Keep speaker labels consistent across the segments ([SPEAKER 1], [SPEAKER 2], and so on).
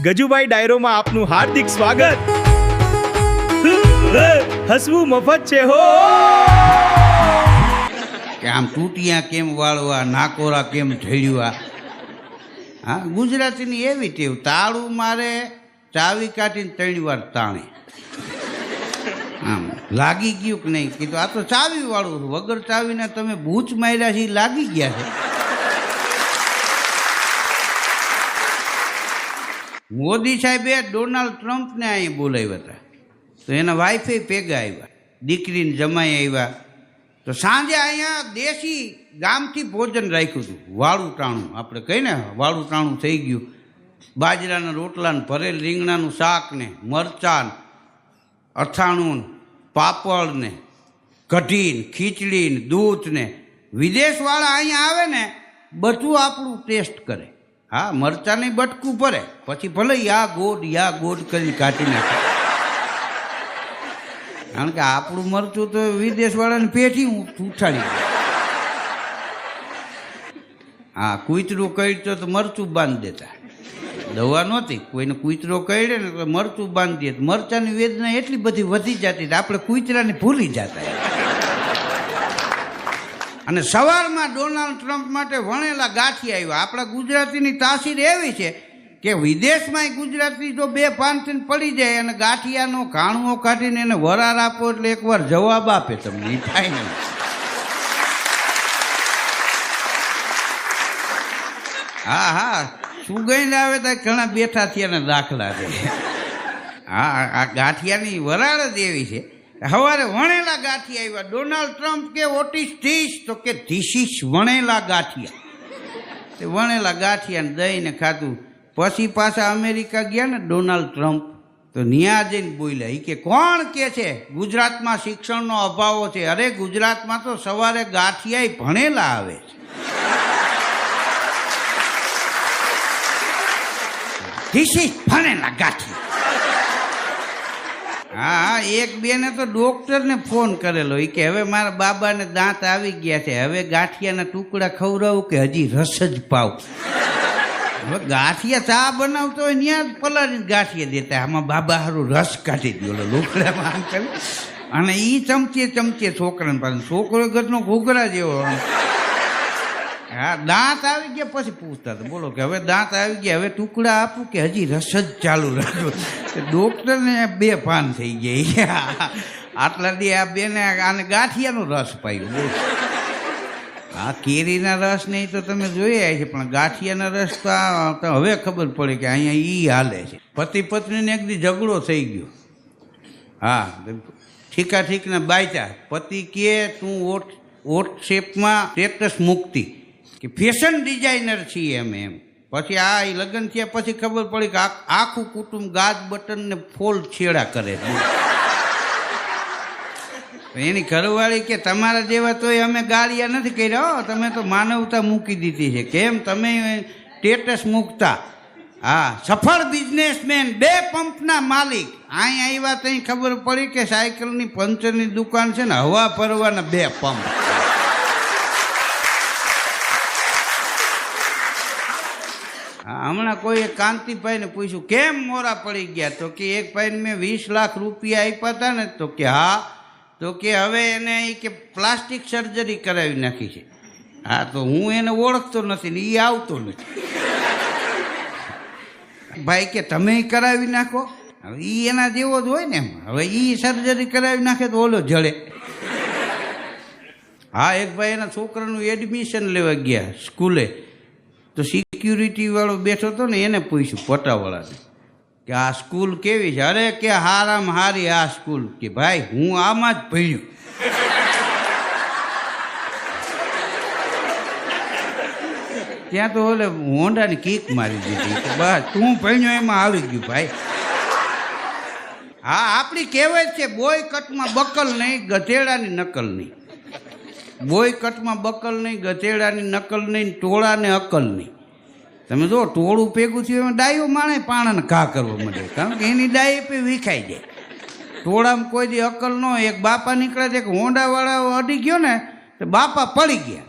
[SPEAKER 1] ગજુભાઈ ડાયરોમાં આપનું હાર્દિક સ્વાગત. હસવું મફત છે હો.
[SPEAKER 2] કે આમ તૂટિયા કેમ વાળવા, નાકોરા કેમ ઢળ્યા. હા, ગુજરાતીની એવી ટેવ, તાળું મારે ચાવી કાઢીને 3 વાર તાણે. આમ લાગી ગયું કે નહીં, કીધું આ તો ચાવી વાળું, વગર ચાવીને તમે બૂચ માર્યા છે, લાગી ગયા છે. મોદી સાહેબે ડોનાલ્ડ ટ્રમ્પને અહીં બોલાવ્યા હતા, તો એના વાઈફે ભેગા આવ્યા, દીકરીને જમાઈ આવ્યા. તો સાંજે અહીંયા દેશી ગામથી ભોજન રાખ્યું હતું, વાળું ટાણું, આપણે કહીએ ને વાળું ટાણું થઈ ગયું. બાજરાના રોટલાને, ભરેલ રીંગણાનું શાક ને, મરચાં, અથાણું, પાપડ ને, કઢી, ખીચડી, દૂધ ને. વિદેશવાળા અહીંયા આવે ને બધું આપણું ટેસ્ટ કરે. હા, મરચાંની બટકું ભરે, પછી ભલે યા ગોડ કરીને કાઢી નાખે. કારણ કે આપણું મરચું તો વિદેશવાળાને પેઠી ઉઠાડી. હા, કૂતરું કઈડતો તો મરચું બાંધી દેતા, દવા નહોતી. કોઈને કૂતરો કઈડે ને તો મરચું બાંધી દે. મરચાંની વેદના એટલી બધી વધી જતી, આપણે કૂતરાને ભૂલી જતા. અને સવારમાં ડોનાલ્ડ ટ્રમ્પ માટે વણેલા ગાંઠિયા આવ્યા. આપણા ગુજરાતીની તાસીર એવી છે કે વિદેશમાં ગુજરાતી જો 2 5 પડી જાય અને ગાંઠિયાનો ઘાણુઓ કાઢીને એને વરાર આપો એટલે એકવાર જવાબ આપે તમને. એ થાય નહીં. હા, સુગંધ આવે તો ઘણા બેઠા થયા દાખલા છે. હા, આ ગાંઠિયાની વરાળ જ એવી છે. સવારે વણેલા ગાંઠિયા આવ્યા. ડોનાલ્ડ ટ્રમ્પ કે વોટ ઇઝ ધીસ? તો કે ધીસ ઇઝ વણેલા ગાંઠિયા. તે વણેલા ગાંઠિયાને દઈને ખાધું. પછી પાછા અમેરિકા ગયા ને ડોનાલ્ડ ટ્રમ્પ, તો ન્યા જઈને બોલ્યા. એ કે કોણ કે છે ગુજરાતમાં શિક્ષણનો અભાવ છે? અરે ગુજરાતમાં તો સવારે ગાંઠિયા ભણેલા આવે છે. ધીસ ઇઝ ભણેલા ગાંઠિયા. હા, એક બેને તો ડોક્ટરને ફોન કરેલો. એ કે હવે મારા બાબાને દાંત આવી ગયા છે, હવે ગાંઠિયાના ટુકડા ખવડાવું કે હજી રસ જ પાવ? હવે ગાંઠિયા ચા બનાવતો હોય ત્યાં જ પલાળીને ગાંઠિયા દેતા. આમાં બાબા હારું રસ કાઢી દો લોકડામાં આમ કરી. અને એ ચમચે છોકરાને પાસે, છોકરો ઘરનો ઘૂઘરા જેવો. હા, દાંત આવી ગયા પછી પૂછતા હતા, બોલો કે હવે દાંત આવી ગયા, હવે ટુકડા આપું કે હજી રસ જ ચાલુ રાખો? ડોક્ટરને 2 પાન થઈ ગયા. આટલા દી આ બેને આને ગાંઠિયાનો રસ પાયો. હા, કેરીના રસ નહીં તો તમે જોયા છે, પણ ગાંઠિયાના રસ તો હવે ખબર પડે કે અહીંયા ઈ હાલે છે. પતિ પત્નીને એક દી ઝઘડો થઈ ગયો. હા, ઠીકના બાયચા. પતિ કે તું વોટ્સએપમાં સ્ટેટસ મૂકતી કે ફેશન ડિઝાઇનર છીએ અમે એમ. પછી આ લગ્ન થયા પછી ખબર પડી કે આખું કુટુંબ ગાજ બટન ને ફોલ છેડા કરે છે. એની ઘરવાળી કે તમારા જેવા તોય અમે ગાળિયા નથી કર્યા, તમે તો માનવતા મૂકી દીધી છે. કેમ તમે સ્ટેટસ મૂકતા? હા, સફળ બિઝનેસમેન, 2 પંપના માલિક. અહીં આવ્યા ત્યાં ખબર પડી કે સાયકલની પંચરની દુકાન છે ને, હવા ભરવાના 2 પંપ. હમણાં કોઈએ કાંતિભાઈને પૂછ્યું કેમ મોરા પડી ગયા? તો કે એક ભાઈને મેં 20 લાખ રૂપિયા આપ્યા હતા ને. તો કે હા. તો કે હવે એને કે પ્લાસ્ટિક સર્જરી કરાવી નાખી છે. હા, તો હું એને ઓળખતો નથી ને એ આવતો નથી. ભાઈ કે તમે કરાવી નાખો. હવે એ એના જેવો જ હોય ને એમ. હવે એ સર્જરી કરાવી નાખે તો ઓલો જડે. હા, એક ભાઈ એના છોકરાનું એડમિશન લેવા ગયા સ્કૂલે, તો સિક્યુરિટી વાળો બેઠો હતો ને, એને પૂછ્યું પટાવાળાને કે આ સ્કૂલ કેવી છે? અરે કે હારામાં હારી આ સ્કૂલ. કે ભાઈ હું આમાં જ ભણ્યો. ત્યાં તો ઓલે હોન્ડાની કિક મારી દીધી. બસ તું ભણ્યો એમાં આવી ગયું ભાઈ. હા, આપણી કહેવત છે બોયકટમાં બકલ નહીં, ગધેડાની નકલ નહીં. બોયકટમાં બકલ નહીં, ગધેડાની નકલ નહીં, ટોળાને અકલ નહીં. તમે જો ટોળું ભેગું થયું એમાં ડાયો માણે પાણાને ઘા કરવા માંડે, કારણ કે એની ડાય પે વિખાઈ જાય. ટોળામાં કોઈ દી અકલ ન હોય. એક બાપા નીકળ્યા છે, એક હોન્ડાવાળા અડી ગયો ને તો બાપા પડી ગયા.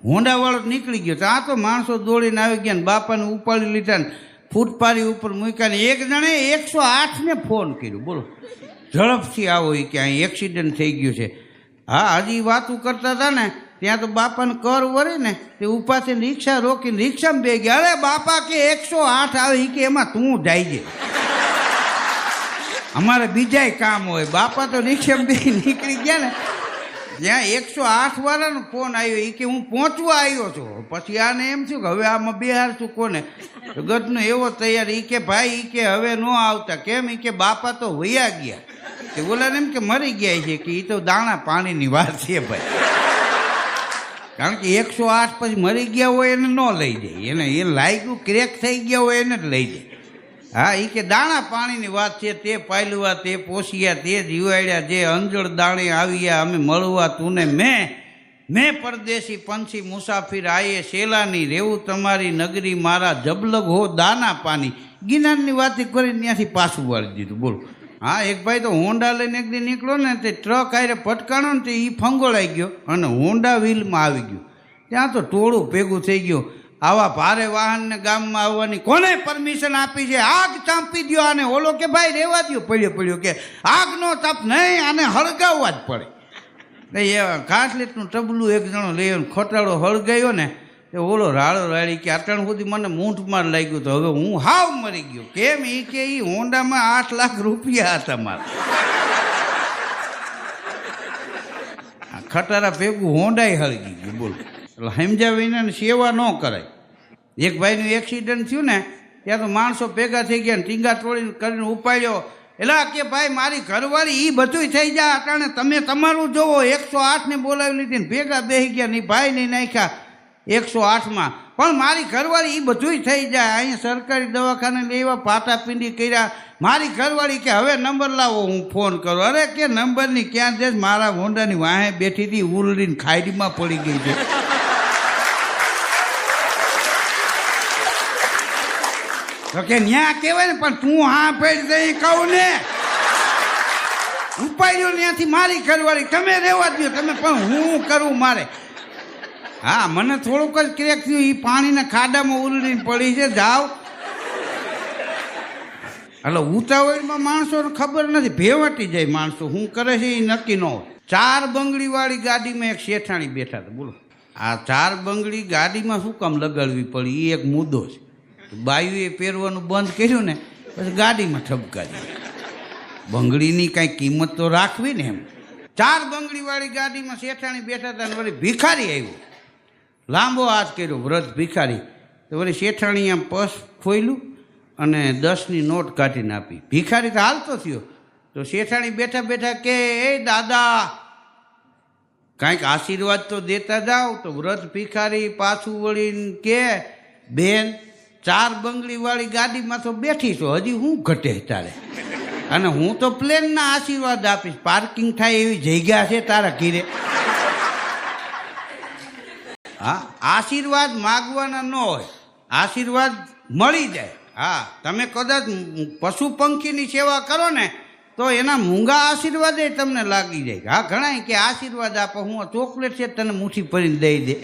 [SPEAKER 2] હોન્ડાવાળો નીકળી ગયો તો આ તો માણસો દોડીને આવી ગયા ને બાપાને ઉપાડી લીધા ને ફૂટપારી ઉપર મૂક્યા ને એક જણે 108 ફોન કર્યો. બોલો, ઝડપથી આવો કે અહીં એક્સિડન્ટ થઈ ગયું છે. હા, હજી વાતું કરતા હતા ને ત્યાં તો બાપાને કર વરે ને તે ઉપાથી રિક્ષા રોકીને રિક્ષામાં બે ગયા. અરે બાપા કે 108 આવે કે એમાં તું જાય છે, અમારે બીજાય કામ હોય. બાપા તો રિક્ષામાં બે નીકળી ગયા ને જ્યાં 108 વાળાનો ફોન આવ્યો એ કે હું પહોંચવા આવ્યો છું. પછી આને એમ થયું કે હવે આમાં બિહાર છું કોને. ગતનો એવો તૈયાર એ કે ભાઈ એ કે હવે ન આવતા. કેમ? એ કે બાપા તો વયા ગયા. તે ઓલાને એમ કે મરી ગયા છે કે એ તો દાણા પાણીની વાત છે ભાઈ. કારણ કે 108 પછી મરી ગયા હોય એને ન લઈ જાય, એને એ લાગ્યું ક્રેક થઈ ગયા હોય એને જ લઈ જાય. હા, એ કે દાણા પાણીની વાત છે. તે પાયલુવા તે પોષિયા તે જીવાડ્યા જે અંજળ દાણે આવ્યા અમે મળવા તુને મેં પરદેશી પંછી મુસાફિર આયે શેલાની રેવું તમારી નગરી મારા જબલગ હો દાના પાણી. ગિનારની વાત કરીને ત્યાંથી પાછું વાળી દીધું. બોલો. હા, એક ભાઈ તો હોન્ડા લઈને એક દી નીકળ્યો ને તે ટ્રક આરે પટકાણો ને તે એ ફંગોળાઈ ગયો અને હોન્ડા વ્હીલમાં આવી ગયું. ત્યાં તો ટોળું ભેગું થઈ ગયું. આવા ભારે વાહનને ગામમાં આવવાની કોને પરમિશન આપી છે? આગ ચાંપી દો આને. ઓલો કે ભાઈ રહેવા દો, પડ્યો કે આગનો તપ નહીં, આને હળગાવવા જ પડે. એ કાટલેટનું ટબલું એક જણો લઈ ખોટાડો હળગાયો ને એ ઓલો રાડો રાડી કે અટાણ સુધી મને મૂંઠમાં લાગ્યું તો હવે હું હાવ મરી ગયો. કેમ? એ કે એ હોન્ડામાં 8 લાખ રૂપિયા હતા મારા. ખટારા ભેગું હોન્ડાય હળગી ગયું. બોલો, એટલે સમજ્યા વિના સેવા ન કરાય. એક ભાઈનું એક્સિડન્ટ થયું ને ત્યાં તો માણસો ભેગા થઈ ગયા ને ટીંગા તોડીને કરીને ઉપાડ્યો. એટલે કે ભાઈ મારી ઘરવાળી એ બધું થઈ જાય અટાણે તમે તમારું જોવો. 108 બોલાવી લીધી ને ભેગા બેસી ગયા ને ભાઈ નહીં નાખ્યા 108માં. પણ મારી ઘરવાળી એ બધું થઈ જાય. અહીંયા સરકારી દવાખાને લેવા પાટાપિંડી કર્યા. મારી ઘરવાળી કે હવે નંબર લાવો હું ફોન કરું. અરે કે નંબરની ક્યાં છે? મારા હોન્ડાની વાહે બેઠી હતી ઉલડીને ખાડીમાં પડી ગઈ છે. તો કે ન્યા કહેવાય ને પણ તું હા પેડ દઈ કહું ને ઉપાડ્યો ત્યાંથી મારી ઘરવાળી. તમે રહેવા દો તમે, પણ હું કરું મારે. હા, મને થોડુંક જ ક્રેક થયું. એ પાણીના ખાડામાં ઉલડીને પડી છે. જાઓ એટલે ઉતાવળમાં માણસોને ખબર નથી, ભેવટી જાય માણસો. શું કરે છે એ નક્કી ન હોય. 4 બંગડીવાળી ગાડીમાં એક શેઠાણી બેઠા હતા. બોલો, આ 4 બંગડી ગાડીમાં શું કામ લગાડવી પડી એ એક મુદ્દો છે. બાયુએ પહેરવાનું બંધ કર્યું ને પછી ગાડીમાં ઠપકારી. બંગડીની કાંઈ કિંમત તો રાખવી ને એમ. 4 બંગડીવાળી ગાડીમાં શેઠાણી બેઠા હતા ને વળી ભિખારી આવ્યો. લાંબો હાથ કર્યો, વ્રત ભિખારી. તો વળી શેઠાણી આમ પર્સ ખોલ્યું અને 10ની નોટ કાઢીને આપી. ભિખારી તો હાલતો થયો. તો શેઠાણી બેઠા બેઠા કે એ દાદા કાંઈક આશીર્વાદ તો દેતા જાઓ. તો વ્રત ભિખારી પાછું વળીને કે બેન 4 બંગડીવાળી ગાડીમાં તો બેઠી છો, હજી હું ઘટે તારે? અને હું તો પ્લેનના આશીર્વાદ આપીશ. પાર્કિંગ થાય એવી જગ્યા છે તારા ઘીરે? હા, આશીર્વાદ માગવાના ન હોય, આશીર્વાદ મળી જાય. હા, તમે કદાચ પશુ પંખીની સેવા કરો ને તો એના મૂંગા આશીર્વાદ તમને લાગી જાય. હા, ઘણા કે આશીર્વાદ આપો, હું ચોકલેટ છે તને મુઠ્ઠી ભરીને દઈ દે.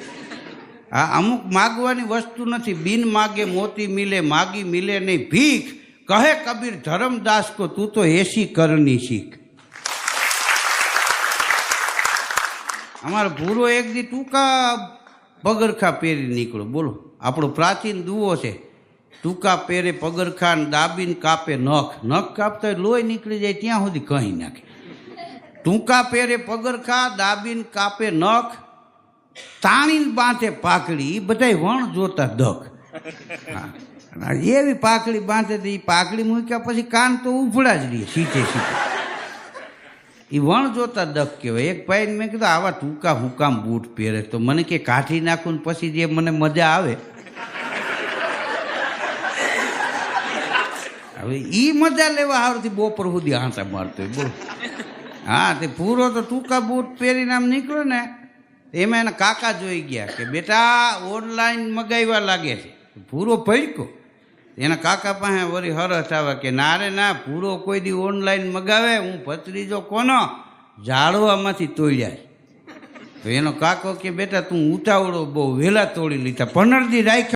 [SPEAKER 2] હા, અમુક માગવાની વસ્તુ નથી. બિન માગે મોતી મિલે, માગી મિલે નહીં ભીખ. કહે કબીર ધર્મદાસ કો તું તો 80 કરની શીખ. અમારો ભૂરો એક દી ટૂંકા પગરખા પહેરી નીકળો. બોલો, આપણો પ્રાચીન દુઓ છે. ટૂંકા પહેરે પગરખા દાબીને કાપે નખ કાપતા લોહી નીકળી જાય ત્યાં સુધી કહી નાખે. ટૂંકા પહેરે પગરખા દાબીને કાપે નખ, તાણીને બાંધે પાકડી. એ બધા વણ જોતા દખ. હા, એવી પાકડી બાંધે તો એ પાકડી મૂક્યા પછી કાન તો ઉભડા જ રહીએ સીધે. એ વણ જોતા દખ કહેવાય. એક ભાઈને મેં કીધું આવા ટૂંકા હુકામ બૂટ પહેરે. તો મને કે કાઢી નાખું ને પછી જે મને મજા આવે. હવે એ મજા લેવા હારથી બપોર સુધી હાંટા મારતો હોય. બોલો. હા, તે પૂરો તો ટૂંકા બૂટ પહેરીને આમ નીકળ્યો ને એમાં એના કાકા જોઈ ગયા કે બેટા ઓનલાઈન મગાવ્યા લાગે છે. પૂરો ભડકો. એના કાકા પાસે વળી હરસ આવે કે ના રે ના, પૂરો કોઈ દી ઓનલાઈન મગાવે? હું ભત્રીજો કોનો ઝાડવામાંથી તોડ્યા. તો એનો કાકો કે બેટા તું ઉતાવળો બહુ વહેલા તોડી લીધા, 15 દી રાખ્યા.